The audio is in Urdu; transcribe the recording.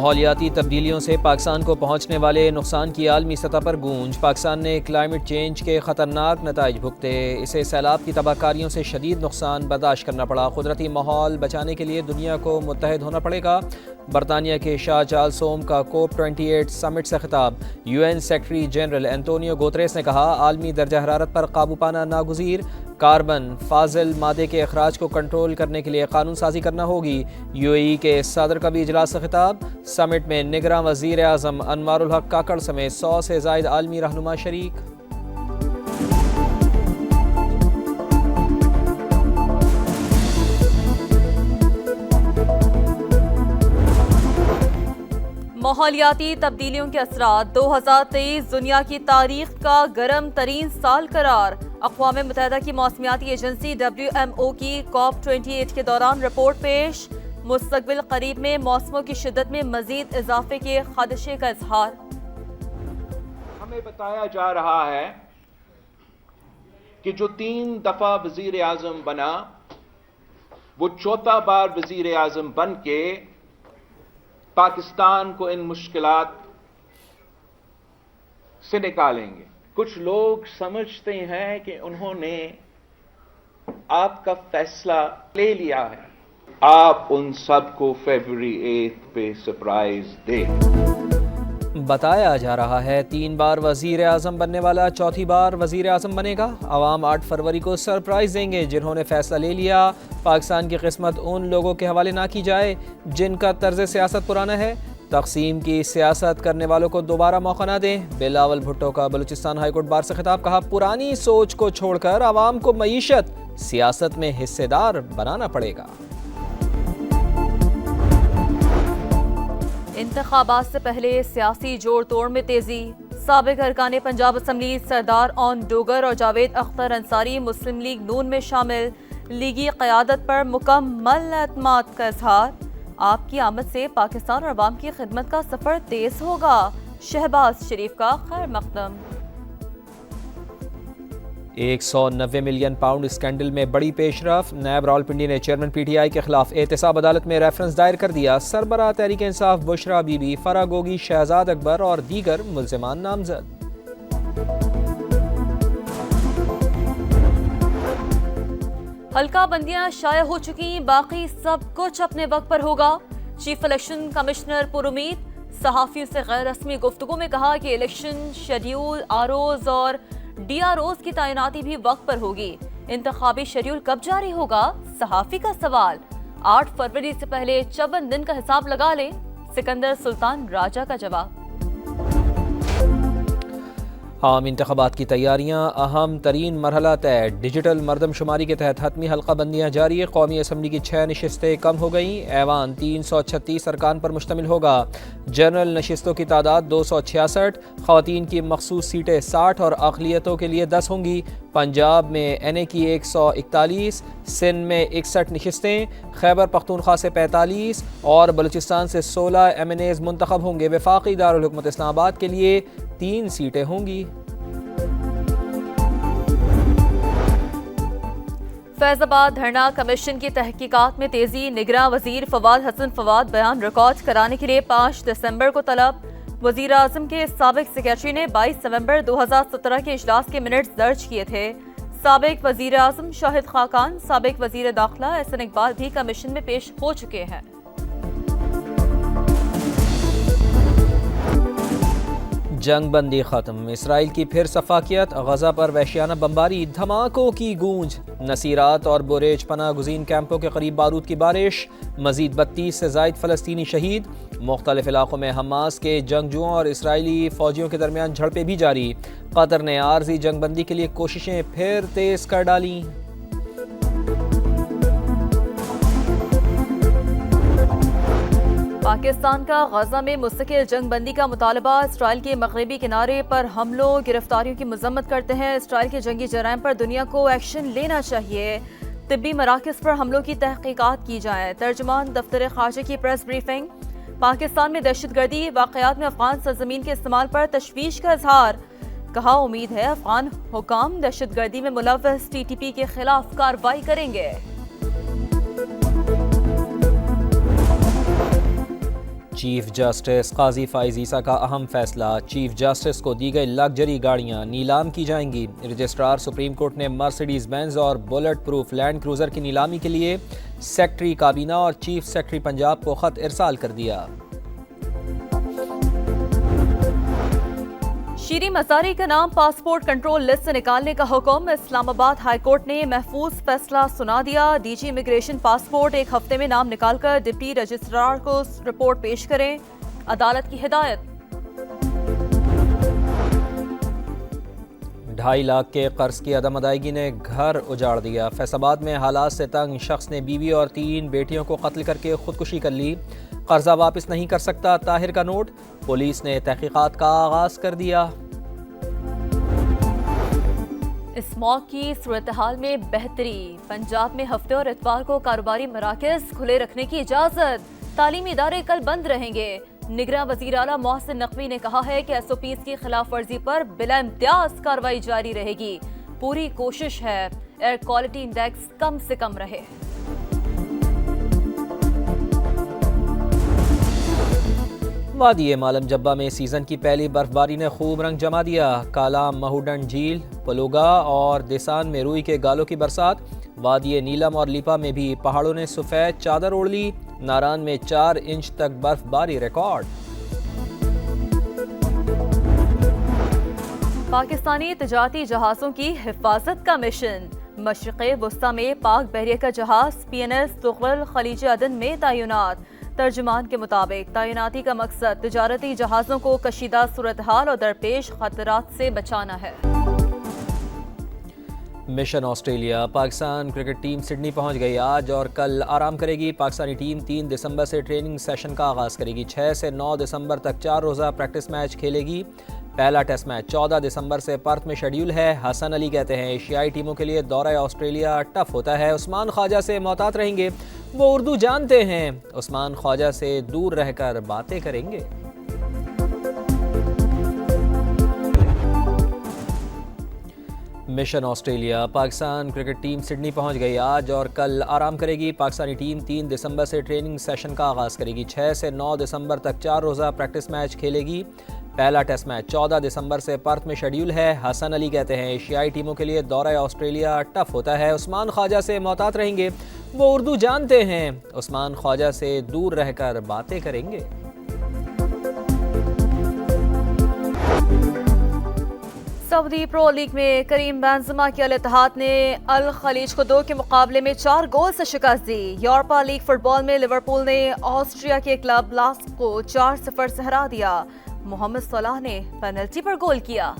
ماحولیاتی تبدیلیوں سے پاکستان کو پہنچنے والے نقصان کی عالمی سطح پر گونج۔ پاکستان نے کلائمیٹ چینج کے خطرناک نتائج بھگتے، اسے سیلاب کی تباہ کاریوں سے شدید نقصان برداشت کرنا پڑا۔ قدرتی ماحول بچانے کے لیے دنیا کو متحد ہونا پڑے گا۔ برطانیہ کے شاہ چارلس سوم کا کوپ 28 سمٹ سے خطاب۔ UN secretary general Antonio Guterres نے کہا عالمی درجہ حرارت پر قابو پانا ناگزیر، کاربن فاضل مادے کے اخراج کو کنٹرول کرنے کے لیے قانون سازی کرنا ہوگی۔ UAE کے صدر کا بھی اجلاس سے خطاب۔ سمٹ میں نگراں وزیر اعظم انوار الحق کاکڑ سمیت 100 سے زائد عالمی رہنما شریک۔ ماحولیاتی تبدیلیوں کے اثرات 2023 دنیا کی تاریخ کا گرم ترین سال قرار۔ اقوام متحدہ کی موسمیاتی ایجنسی WMO کی COP 28 کے دوران رپورٹ پیش۔ مستقبل قریب میں موسموں کی شدت میں مزید اضافے کے خدشے کا اظہار۔ ہمیں بتایا جا رہا ہے کہ جو 3 دفعہ وزیر اعظم بنا وہ 4تھا بار وزیر اعظم بن کے پاکستان کو ان مشکلات سے نکالیں گے۔ کچھ لوگ سمجھتے ہیں کہ انہوں نے آپ کا فیصلہ لے لیا ہے، آپ ان سب کو فیبروری 8 پہ سرپرائز دیں۔ بتایا جا رہا ہے 3 بار وزیر اعظم بننے والا 4تھی بار وزیر اعظم بنے گا۔ عوام 8 فروری کو سرپرائز دیں گے جنہوں نے فیصلہ لے لیا۔ پاکستان کی قسمت ان لوگوں کے حوالے نہ کی جائے جن کا طرز سیاست پرانا ہے۔ تقسیم کی سیاست کرنے والوں کو دوبارہ موقع نہ دیں۔ بلاول بھٹو کا بلوچستان ہائی کورٹ بار سے خطاب۔ کہا پرانی سوچ کو چھوڑ کر عوام کو معیشت سیاست میں حصے دار بنانا پڑے گا۔ انتخابات سے پہلے سیاسی جوڑ توڑ میں تیزی۔ سابق ارکان پنجاب اسمبلی سردار اون ڈوگر اور جاوید اختر انصاری مسلم لیگ نون میں شامل۔ لیگی قیادت پر مکمل اعتماد کا اظہار۔ آپ کی آمد سے پاکستان اور عوام کی خدمت کا سفر تیز ہوگا۔ شہباز شریف کا خیر مقدم۔ 190 ملین پاؤنڈ اسکینڈل میں بڑی پیش رفت۔ نیب راولپنڈی نے چیئرمین PTI کے خلاف احتساب عدالت میں ریفرنس دائر کر دیا۔ سربراہ تحریک انصاف بشرا بی بی، فرح گوگی، شہزاد اکبر اور دیگر ملزمان نامزد۔ حلقہ بندیاں شائع ہو چکی، باقی سب کچھ اپنے وقت پر ہوگا۔ چیف الیکشن کمشنر پر امید۔ صحافیوں سے غیر رسمی گفتگو میں کہا کہ الیکشن شیڈیول ROs اور DROs کی تعیناتی بھی وقت پر ہوگی۔ انتخابی شیڈیول کب جاری ہوگا؟ صحافی کا سوال۔ 8 فروری سے پہلے 54 دن کا حساب لگا لیں، سکندر سلطان راجہ کا جواب۔ عام انتخابات کی تیاریاں اہم ترین مرحلہ طے۔ ڈیجیٹل مردم شماری کے تحت حتمی حلقہ بندیاں جاری۔ قومی اسمبلی کی 6 نشستیں کم ہو گئیں۔ ایوان 336 ارکان پر مشتمل ہوگا۔ جنرل نشستوں کی تعداد 266، خواتین کی مخصوص سیٹیں 60 اور اقلیتوں کے لیے 10 ہوں گی۔ پنجاب میں NA کی 141، سندھ میں 61 نشستیں، خیبر پختونخوا سے 45 اور بلوچستان سے 16 MNAs منتخب ہوں گے۔ وفاقی دارالحکومت اسلام آباد کے لیے 3 سیٹیں ہوں گی۔ فیض آباد دھرنا کمیشن کی تحقیقات میں تیزی۔ نگراں وزیر فواد حسن فواد بیان ریکارڈ کرانے کے لیے 5 دسمبر کو طلب۔ وزیر اعظم کے سابق سیکریٹری نے 22 نومبر 2017 کے اجلاس کے منٹس درج کیے تھے۔ سابق وزیر اعظم شاہد خاقان، سابق وزیر داخلہ احسن اقبال بھی کمیشن میں پیش ہو چکے ہیں۔ جنگ بندی ختم، اسرائیل کی پھر صفاقیت، غزہ پر وحشیانہ بمباری، دھماکوں کی گونج، نصیرات اور بوریج پناہ گزین کیمپوں کے قریب بارود کی بارش، مزید 32 سے زائد فلسطینی شہید، مختلف علاقوں میں حماس کے جنگجوؤں اور اسرائیلی فوجیوں کے درمیان جھڑپیں بھی جاری۔ قطر نے عارضی جنگ بندی کے لیے کوششیں پھر تیز کر ڈالیں۔ پاکستان کا غزہ میں مستقل جنگ بندی کا مطالبہ۔ اسرائیل کے مغربی کنارے پر حملوں گرفتاریوں کی مذمت کرتے ہیں۔ اسرائیل کے جنگی جرائم پر دنیا کو ایکشن لینا چاہیے۔ طبی مراکز پر حملوں کی تحقیقات کی جائیں۔ ترجمان دفتر خارجہ کی پریس بریفنگ۔ پاکستان میں دہشت گردی واقعات میں افغان سرزمین کے استعمال پر تشویش کا اظہار۔ کہا امید ہے افغان حکام دہشت گردی میں ملوث TTP کے خلاف کارروائی کریں گے۔ چیف جسٹس قاضی فائز عیسیٰ کا اہم فیصلہ، چیف جسٹس کو دی گئی لگژری گاڑیاں نیلام کی جائیں گی۔ رجسٹرار سپریم کورٹ نے مرسیڈیز بینز اور بلٹ پروف لینڈ کروزر کی نیلامی کے لیے سیکرٹری کابینہ اور چیف سیکرٹری پنجاب کو خط ارسال کر دیا۔ شیریں مزاری کا نام پاسپورٹ کنٹرول لسٹ سے نکالنے کا حکم، اسلام آباد ہائی کورٹ نے محفوظ فیصلہ سنا دیا۔ ڈی جی امیگریشن پاسپورٹ ایک ہفتے میں نام نکال کر ڈپٹی رجسٹرار کو رپورٹ پیش کریں، عدالت کی ہدایت۔ 2.5 لاکھ کے قرض کی عدم ادائیگی نے گھر اجاڑ دیا۔ فیصل آباد میں حالات سے تنگ شخص نے بیوی اور 3 بیٹیوں کو قتل کر کے خودکشی کر لی۔ قرضہ واپس نہیں کر سکتا طاہر کا نوٹ، پولیس نے تحقیقات کا آغاز کر دیا۔ اسموگ کی صورتحال میں بہتری، پنجاب میں ہفتے اور اتوار کو کاروباری مراکز کھلے رکھنے کی اجازت، تعلیمی ادارے کل بند رہیں گے۔ نگراں وزیر اعلیٰ محسن نقوی نے کہا ہے کہ ایس او پیز کی خلاف ورزی پر بلا امتیاز کارروائی جاری رہے گی، پوری کوشش ہے ایئر کوالٹی انڈیکس کم سے کم رہے۔ وادی مالم جبہ میں سیزن کی پہلی برف باری نے خوب رنگ جما دیا۔ کالام، مہوڈن جھیل، پلوگا اور دیسان میں روئی کے گالوں کی برسات۔ وادی نیلم اور لیپا میں بھی پہاڑوں نے سفید چادر اوڑھ لی۔ ناران میں 4 انچ تک برف باری ریکارڈ۔ پاکستانی تجارتی جہازوں کی حفاظت کا مشن، مشرق وسطی میں پاک بحریہ کا جہاز پی این ایس تغرل خلیج عدن میں تعینات۔ ترجمان کے مطابق تعیناتی کا مقصد تجارتی جہازوں کو کشیدہ صورتحال اور درپیش خطرات سے بچانا ہے۔ Mission Australia, Pakistan cricket team Sydney پہنچ گئی۔ آج اور کل آرام کرے گی۔ پاکستانی ٹیم 3 دسمبر سے ٹریننگ سیشن کا آغاز کرے گی۔ 6 سے 9 دسمبر تک 4 روزہ پریکٹس میچ کھیلے گی۔ پہلا ٹیسٹ میچ 14 دسمبر سے پرتھ میں شیڈیول ہے۔ حسن علی کہتے ہیں ایشیائی ٹیموں کے لیے دورہ آسٹریلیا ٹف ہوتا ہے۔ عثمان خواجہ سے محتاط رہیں گے، وہ اردو جانتے ہیں۔ عثمان خواجہ سے دور رہ کر باتیں کریں گے۔ Mission Australia, Pakistan cricket team Sydney پہنچ گئی۔ آج اور کل آرام کرے گی۔ پاکستانی ٹیم 3 دسمبر سے ٹریننگ سیشن کا آغاز کرے گی۔ 6 سے 9 دسمبر تک 4 روزہ پریکٹس میچ کھیلے گی۔ پہلا ٹیسٹ میچ 14 دسمبر سے پرتھ میں شیڈیول ہے۔ حسن علی کہتے ہیں ایشیائی ٹیموں کے لیے دورہ آسٹریلیا ٹف ہوتا ہے۔ عثمان خواجہ سے محتاط رہیں گے، وہ اردو جانتے ہیں۔ عثمان خواجہ سے دور رہ کر باتیں کریں گے۔ سعودی پرو لیگ میں کریم بنزما کے الاتحاد نے الخلیج کو 2 کے مقابلے میں 4 گول سے شکست دی۔ یورپا لیگ فٹ بال میں لیورپول نے آسٹریا کے کلب لاسک کو 4-0 سے ہرا دیا۔ محمد صلاح نے پینلٹی پر گول کیا۔